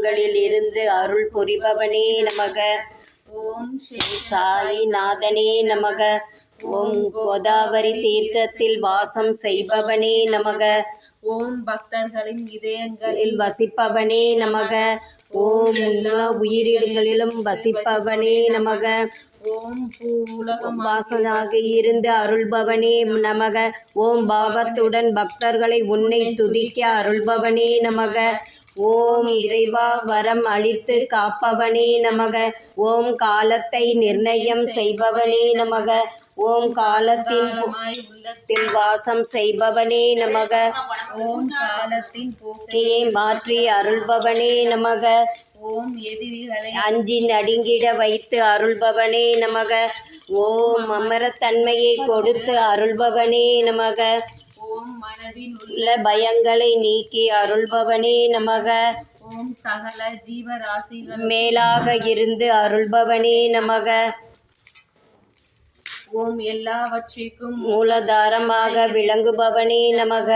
உருவங்களில் இருந்து அருள் புரிபவனே நமக. ஓம் ஸ்ரீ சாயிநாதனே நமக. ஓம் கோதாவரி தீர்த்தத்தில் வாசம் செய்பவனே நமக. ஓம் பக்தர்களின் இதயங்களில் வசிப்பவனே நமக. ஓம் எல்லா உயிரினங்களிலும் வசிப்பவனே நமக. ஓம் பூவுலகம் வாசனாக இருந்து அருள்பவனே நமக. ஓம் பாவத்துடன் பக்தர்களை உன்னை துதிக்க அருள்பவனே நமக. ஓம் இறைவா வரம் அளித்து காப்பவனே நமக. ஓம் காலத்தை நிர்ணயம் செய்பவனே நமக. ஓம் காலத்தின் உள்ளத்தில் வாசம் செய்பவனே நமக. ஓம் காலத்தின் போக்கையை மாற்றி அருள்பவனே நமக. ஓம் எதிரிகளை அஞ்சி நடுங்கிட வைத்து அருள்பவனே நமக. ஓம் அமரத்தன்மையை கொடுத்து அருள்பவனே நமக. ஓம் மனதில் உள்ள பயங்களை நீக்கி அருள்பவனே நமக. ஓம் சகல ஜீவராசிகள் மேலாக இருந்து அருள்பவனே நமக. ஓம் எல்லாவற்றிற்கும் மூலதாரமாக விளங்குபவனே நமக.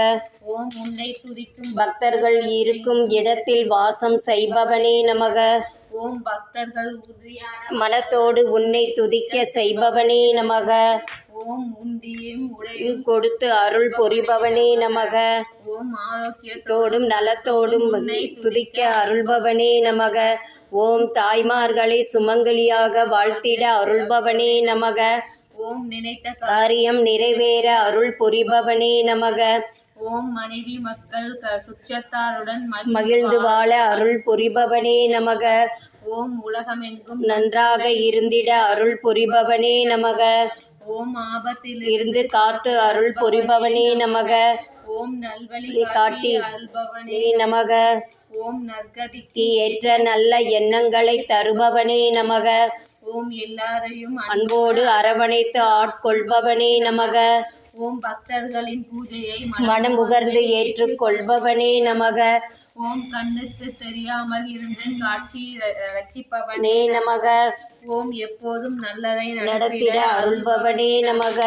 ஓம் உன்னை துதிக்கும் பக்தர்கள் இருக்கும் இடத்தில் வாசம் செய்பவனே நமக. ஓம் பக்தர்கள் உறுதியான மனத்தோடு உன்னை துதிக்க செய்பவனே நமக. ஓம் உண்டியும் உடையும் கொடுத்து அருள் புரிபவனே நமக. ஓம் ஆரோக்கியத்தோடும் நலத்தோடும் உன்னை துதிக்க அருள்பவனே நமக. ஓம் தாய்மார்களை சுமங்கலியாக வாழ்த்திட அருள்பவனே நமக. ஓம் நினைத்த காரியம் நிறைவேற அருள் புரிபவனே நமக. ஓம் மனைவி மக்கள் சுற்றத்தாருடன் மகிழ்ந்து வாழ அருள் புரிபவனே நமக. ஓம் உலகமெங்கும் நன்றாக இருந்திட அருள் புரிபவனே நமக. ஓம் ஆபத்தில் இருந்து காத்து அருள் புரிபவனே நமக. ஓம் நல்வழி காட்டி அருள்பவனே நமக. ஓம் நற்கதிக்கு ஏற்ற நல்ல எண்ணங்களை தருபவனே நமக. ஓம் எல்லாரையும் அன்போடு அரவணைத்து ஆட்கொள்பவனே நமக. ஓம் பக்தர்களின் பூஜையை மனம் உகர்ந்து ஏற்றுக்கொள்பவனே நமக. ஓம் கண்ணுக்கு தெரியாமல் இருந்து காட்சி ரட்சிப்பவனே நமக. ஓம் எப்போதும் நல்லதை நடத்திட அருள்பவனே நமக.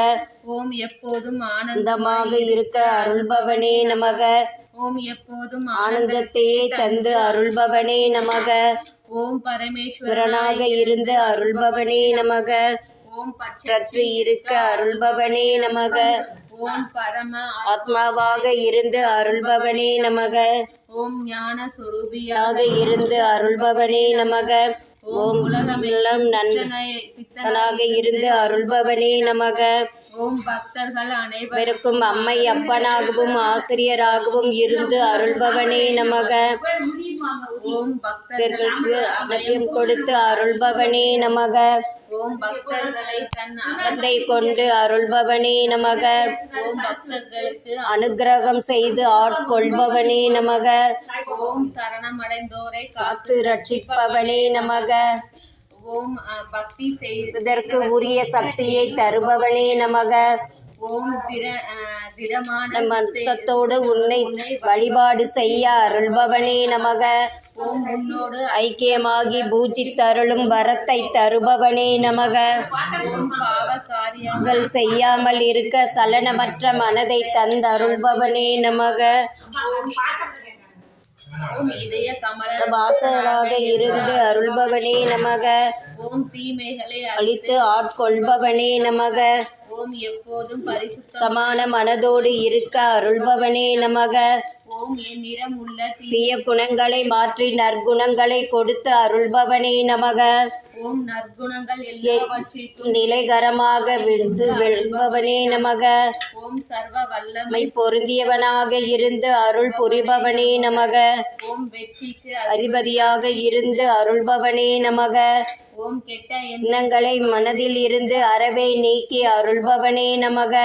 ஓம் எப்போதும் ஆனந்தமாக இருக்க அருள்பவனே நமக. ஓம் எப்போதும் ஆனந்தத்தையே தந்து அருள்பவனே நமக. ஓம் பரமேஸ்வரனாக சுரனாக இருந்து அருள்பவனே நமக. ஓம் பற்று இருக்க அருள்பவனே நமக. ஓம் பரம ஆத்மாவாக இருந்து அருள்பவனே நமக. ஓம் ஞான சொரூபியாக இருந்து அருள்பவனே நமக. ஓம் உலகம் நன்றாக இருந்து அருள்பவனே நமக. ஓம் பக்தர்கள் அனைவருக்கும் அம்மை அப்பனாகவும் ஆசிரியராகவும் இருந்து அருள்பவனே நமக. ஓம் பக்தர்களுக்கு அபயம் கொடுத்து அருள்பவனே நமக. ஓம் பக்தர்களை தன் அகத்தை கொண்டு அருள்பவனே நமக. ஓம் பக்தர்களுக்கு அனுக்கிரகம் செய்து ஆட்கொள்பவனே நமக. ஓம் சரணமடைந்தோரை காத்து ரட்சிப்பவனே நமக. ஓம் பக்தி செய்வதற்கு உரிய சக்தியை தருபவனே நமக. ஓம் திடமான மனத்தோடு உன்னை வழிபாடு செய்ய அருள்பவனே நமக. ஓம் உன்னோடு ஐக்கியமாகி பூஜித்தருளும் வரத்தை தருபவனே நமக. ஓம் பாவ காரியங்கள் செய்யாமல் இருக்க சலனமற்ற மனதை தந்தருள்பவனே நமக. ஓம் இதய கமல வாசகராக இருந்து அருள்பவனே நமக. ஓம் தீமைகளை அழித்து ஆட்கொள்பவனே நமக. ஓம் எப்போதும் பரிசுத்தமான மனதோடு இருக்க அருள்பவனே நமக. ஓம் என்னிடம் உள்ள தீய குணங்களை மாற்றி நற்குணங்களை கொடுத்து அருள்பவனே நமக. ஓம் நற்குணங்கள் எல்லாவற்றிற்கும் நிலைகரமாக விழுந்து வெல்பவனே நமக. ஓம் சர்வ வல்லமை பொருந்தியவனாக இருந்து அருள் புரிபவனே நமக. ஓம் வெற்றிக்கு அதிபதியாக இருந்து அருள்பவனே நமக. ஓம் கெட்ட எண்ணங்களை மனதில் இருந்து அறவே நீக்கி அருள்பவனே நமக.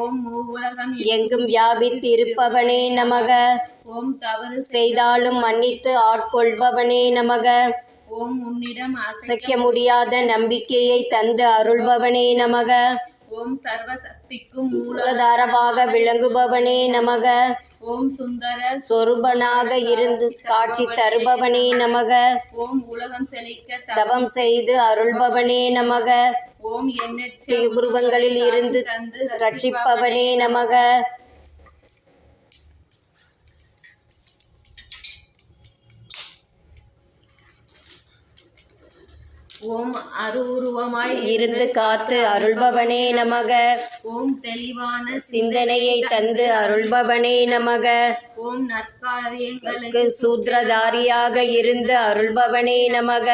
ஓம் மூவுலகம் எங்கும் வியாபித்து இருப்பவனே நமக. ஓம் தவறு செய்தாலும் மன்னித்து ஆட்கொள்பவனே நமக. ஓம் உன்னிடம் அசைக்க முடியாத நம்பிக்கையை தந்து அருள்பவனே நமக. ஓம் சர்வ சக்திக்கும் மூலதாரமாக விளங்குபவனே நமக. ஓம் சுந்தர சொரூபனாக இருந்து காட்சி தருபவனே நமக. ஓம் உலகம் செழிக்க தவம் செய்து அருள்பவனே நமக. ஓம் எண்ணற்ற உருவங்களில் இருந்து ரட்சிப்பவனே நமக. ஓம் அருவுருவமாய் இருந்து காத்து அருள்பவனே நமக. ஓம் தெளிவான சிந்தனையை தந்து அருள்பவனே நமக. ஓம் நற்காரியங்களுக்கு சூத்ரதாரியாக இருந்து அருள்பவனே நமக.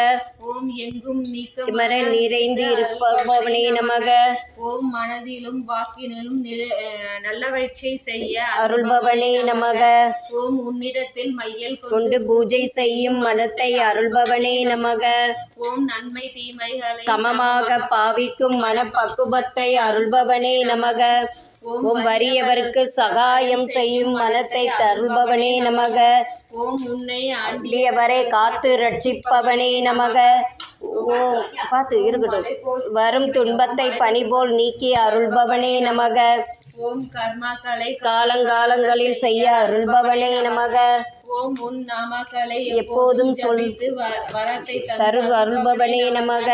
ஓம் எங்கும் நீக்கம் மர நிறைந்து இருப்பவனே நமக. ஓம் மனதிலும் வாக்கினிலும் நல்லவற்றை செய்ய அருள்பவனே நமக. ஓம் உன்னிடத்தில் மையல் கொண்டு பூஜை செய்யும் மனத்தை அருள்பவனே நமக. ஓம் நன்மை தீமைகளை சமமாக பாவிக்கும் மனப்பக்குவத்தை அருள்பவனே நமக. ஓம் வறியவருக்கு சகாயம் செய்யும் மனத்தை தருள்பவனே நமக. ஓம் உன்னை அண்டியவரை காத்து ரட்சிப்பவனே நமக. ஓம் பார்த்து இருக்கட்டும். வரும் துன்பத்தை பனிபோல் நீக்கி அருள்பவனே நமக. ஓம் கர்மாக்களை காலங்காலங்களில் செய்ய அருள்பவனே நமக. ஓம் உன் நாமக்களை எப்போதும் சொல்லிட்டு வரத்தை தரு அருள்பவனே நமக.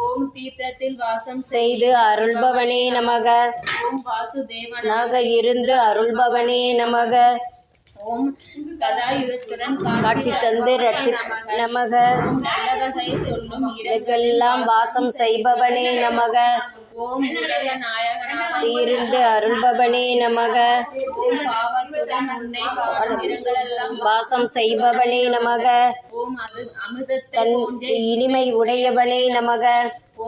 ஓம் தீர்த்தத்தில் வாசம் செய்து அருள்பவனே நமக. ஓம் வாசுதேவனாக நாக இருந்து அருள்பவனே நமக. ஓம் கதாயுதத்துடன் காட்சி தந்து ரட்சி நமக. நல்லவகை சொல்லும் இடங்களெல்லாம் வாசம் செய்பவனே நமக. ஓம் உலக நாயகனாக இருந்து அருள்பவனே நமக. ஓம் பாவத்துடன் உன்னை பாடும் இடங்களெல்லாம் வாசம் செய்பவனே நமக. ஓம் அமிர்தத்தை தன் இனிமை உடையவனே நமக.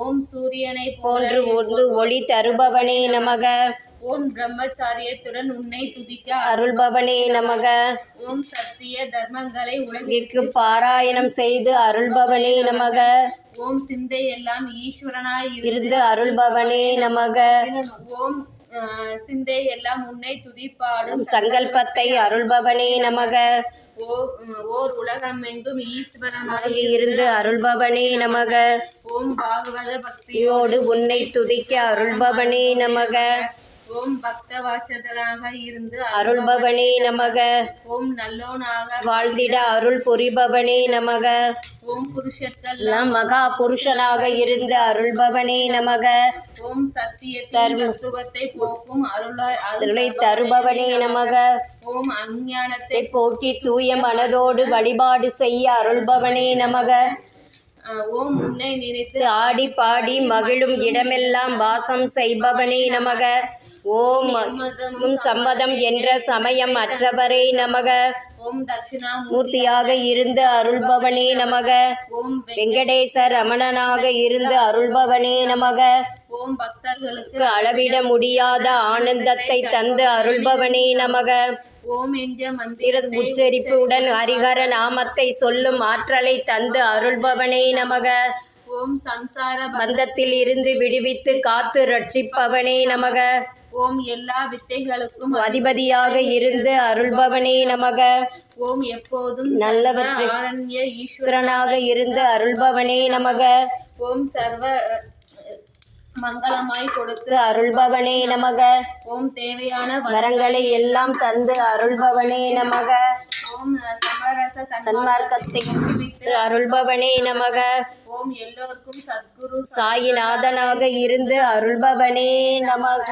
ஓம் சூரியனை போன்று ஒன்று ஒளி தருபவனே நமக. ஓம் பிரம்மச்சாரியத்துடன் உன்னை துதிக்க அருள்பவனே நமக. ஓம் சத்திய தர்மங்களை உலகிற்கு பாராயணம் செய்து அருள்பவனே நமக. ஓம் சிந்தை எல்லாம் ஈஸ்வரனாய் இருந்து அருள்பவனே நமக. ஓம் சிந்தை எல்லாம் உன்னை துதிப்பாடும் சங்கல்பத்தை அருள்பவனே நமக. ஓர் உலகமெங்கும் ஈஸ்வரனாய் இருந்து அருள்பவனே நமக. ஓம் பாகவத பக்தியோடு உன்னை துதிக்க அருள்பவனே நமக. ஓம் பக்த வாசகனாக இருந்து அருள்பவனே நமக. ஓம் நல்லோனாக வாழ்ந்திட அருள் புரிபவனே நமக. ஓம் புருஷர்கள் மகா புருஷனாக இருந்து அருள்பவனே நமக. ஓம் சத்தியத்தின் தத்துவத்தை போக்கும் அருளை தருபவனே நமக. ஓம் அஞ்ஞானத்தை போக்கி தூய மனதோடு வழிபாடு செய்ய அருள்பவனே நமக. ஓம் உன்னை நினைத்து ஆடி பாடி மகிழும் இடமெல்லாம் வாசம் செய்பவனே நமக. ஓம் சம்மதம் என்ற சமயம் அற்றவரே நமக. ஓம் மூர்த்தியாக இருந்து அருள்பவனே நமக. ஓம் வெங்கடேச ரமணனாக இருந்து அருள்பவனே நமக. ஓம் பக்தர்களுக்கு அளவிட முடியாத ஆனந்தத்தை தந்து அருள்பவனே நமக. ஓம் என்ற மந்திர உச்சரிப்புடன் ஹரிஹர நாமத்தை சொல்லும் ஆற்றலை தந்து அருள்பவனே நமக. ஓம் சம்சார பந்தத்தில் இருந்து விடுவித்து காத்து ரட்சிப்பவனே நமக. ஓம் எல்லா வித்தைகளுக்கும் அதிபதியாக இருந்து அருள்பவனே நமக. ஓம் எப்போதும் நல்லவற்றை ஆரண்ய ஈஸ்வரனாக இருந்து அருள்பவனே நமக. ஓம் சர்வ மங்களமாய் கொடுத்து அருள்பவனே நமக. ஓம் தேவையான வரங்களை எல்லாம் தந்து அருள்பவனே நமக. ஓம் சமரச சன்மார்க்கத்தை அருள்பவனே நமக. ஓம் எல்லோருக்கும் சத்குரு சாயிநாதனாக இருந்து அருள்பவனே நமக.